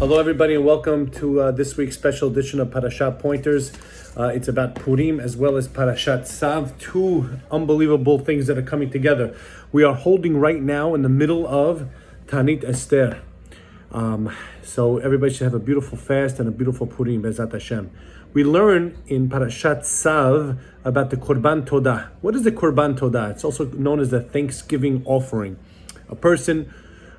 Hello, everybody, and welcome to this week's special edition of Parashat Pointers. It's about Purim as well as Parashat Tzav, two unbelievable things that are coming together. We are holding right now in the middle of Tanit Esther. So everybody should have a beautiful fast and a beautiful Purim, Bezat Hashem. We learn in Parashat Tzav about the Korban Todah. What is the Korban Todah? It's also known as the Thanksgiving offering. A person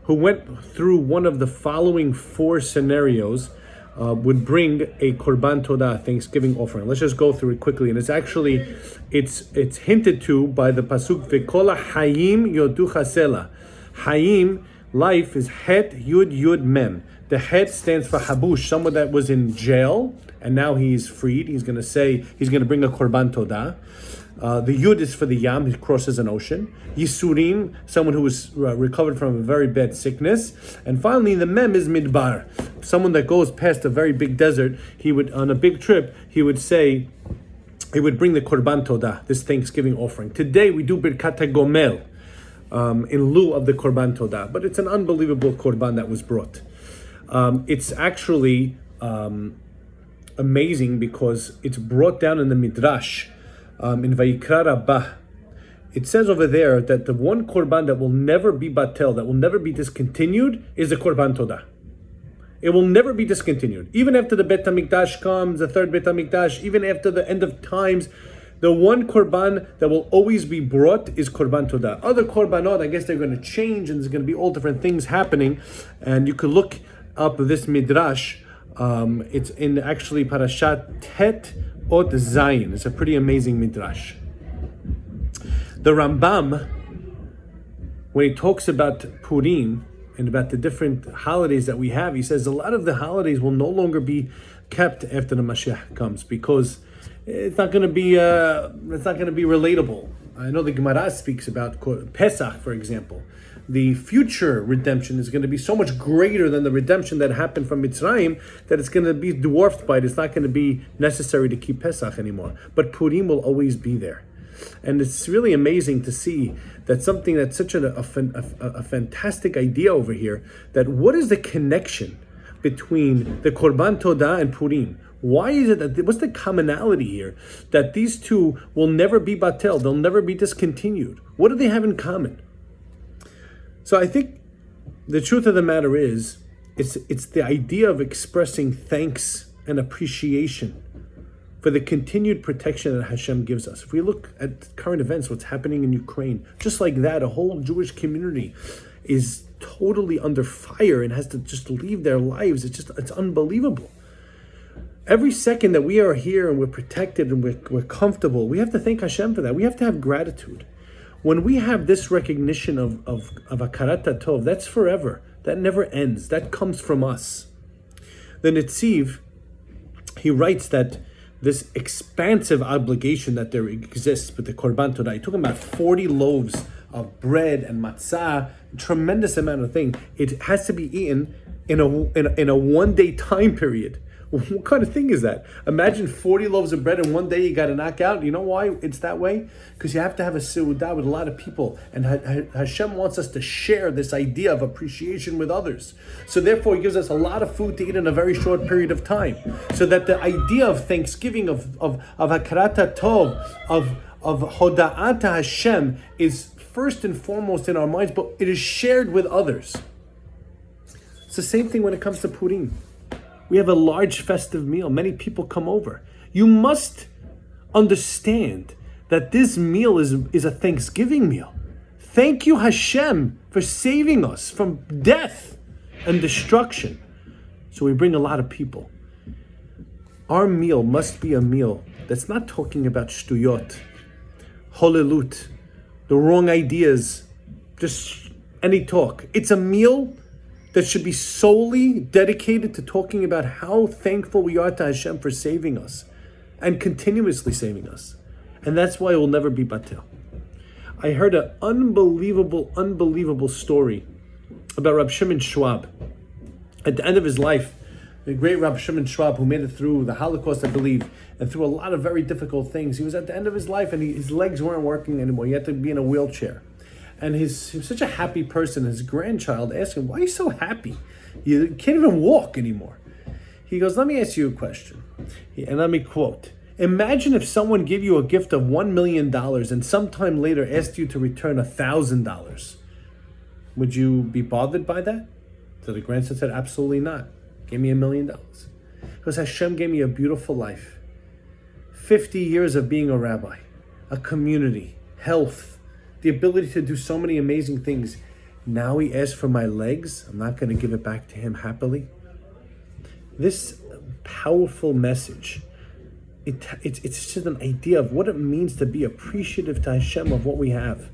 who went through one of the following four scenarios would bring a Korban Todah, Thanksgiving offering. Let's just go through it quickly. And it's hinted to by the Pasuk, V'kola Hayim Yodu Chasela. Hayim, life, is Het Yud Yud Mem. The Het stands for Habush, someone that was in jail, and now he's freed. He's going to bring a Korban Todah. The Yud is for the Yam, he crosses an ocean. Yisurim, someone who was recovered from a very bad sickness. And finally, the Mem is Midbar, someone that goes past a very big desert. He would, on a big trip, he would bring the Korban Todah, this Thanksgiving offering. Today, we do Birkat HaGomel in lieu of the Korban Todah, but it's an unbelievable Korban that was brought. It's actually amazing because it's brought down in the Midrash. In Vayikra Rabbah, it says over there that the one korban that will never be batel, that will never be discontinued, is the Korban Todah. It will never be discontinued. Even after the Bet HaMikdash comes, the third Bet HaMikdash, even after the end of times, the one korban that will always be brought is Korban Todah. Other korbanot, I guess they're going to change, and there's going to be all different things happening. And you could look up this Midrash. It's in actually Parashat Tet Ot Zayin. It's a pretty amazing midrash. The Rambam, when he talks about Purim and about the different holidays that we have, he says a lot of the holidays will no longer be kept after the Mashiach comes because it's not going to be relatable. I know the Gemara speaks about Pesach, for example. The future redemption is going to be so much greater than the redemption that happened from Mitzrayim that it's going to be dwarfed by it. It's not going to be necessary to keep Pesach anymore. But Purim will always be there. And it's really amazing to see that something that's such a fantastic idea over here, that what is the connection between the Korban Todah and Purim? Why is it that, what's the commonality here? That these two will never be batel, they'll never be discontinued. What do they have in common? So I think the truth of the matter is, it's the idea of expressing thanks and appreciation for the continued protection that Hashem gives us. If we look at current events, what's happening in Ukraine, just like that, a whole Jewish community is totally under fire and has to just leave their lives. It's unbelievable. Every second that we are here and we're protected and we're comfortable, we have to thank Hashem for that. We have to have gratitude. When we have this recognition of Hakarat Tov, that's forever. That never ends. That comes from us. The Tzav, he writes that this expansive obligation that there exists with the Korban Todah, he's talking about 40 loaves of bread and matzah, a tremendous amount of things. It has to be eaten in a one-day time period. What kind of thing is that? Imagine 40 loaves of bread in one day you got to knock out. You know why it's that way? Because you have to have a seudah with a lot of people. And Hashem wants us to share this idea of appreciation with others. So therefore, he gives us a lot of food to eat in a very short period of time. So that the idea of thanksgiving, of Hakarat Tov, of Hoda'at Hashem is first and foremost in our minds, but it is shared with others. It's the same thing when it comes to Purim. We have a large festive meal. Many people come over. You must understand that this meal is a Thanksgiving meal. Thank you, Hashem, for saving us from death and destruction. So we bring a lot of people. Our meal must be a meal that's not talking about shtuyot, holelut, the wrong ideas, just any talk. It's a meal that should be solely dedicated to talking about how thankful we are to Hashem for saving us and continuously saving us. And that's why it will never be batel. I heard an unbelievable story about Rabbi Shimon Schwab. At the end of his life, the great Rabbi Shimon Schwab, who made it through the Holocaust, I believe, and through a lot of very difficult things, he was at the end of his life and his legs weren't working anymore. He had to be in a wheelchair. And he was such a happy person. His grandchild asked him, "Why are you so happy? You can't even walk anymore." He goes, "Let me ask you a question." And let me quote, "Imagine if someone gave you a gift of $1 million and sometime later asked you to return $1,000. Would you be bothered by that?" So the grandson said, "Absolutely not. Give me $1 million." Because Hashem gave me a beautiful life. 50 years of being a rabbi, a community, health, the ability to do so many amazing things. Now he asks for my legs. I'm not going to give it back to him happily. This powerful message, it's just an idea of what it means to be appreciative to Hashem of what we have.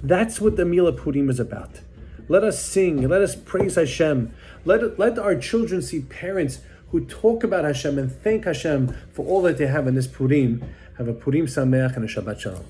That's what the Mila Purim is about. Let us sing. Let us praise Hashem. Let our children see parents who talk about Hashem and thank Hashem for all that they have in this Purim. Have a Purim Sameach and a Shabbat Shalom.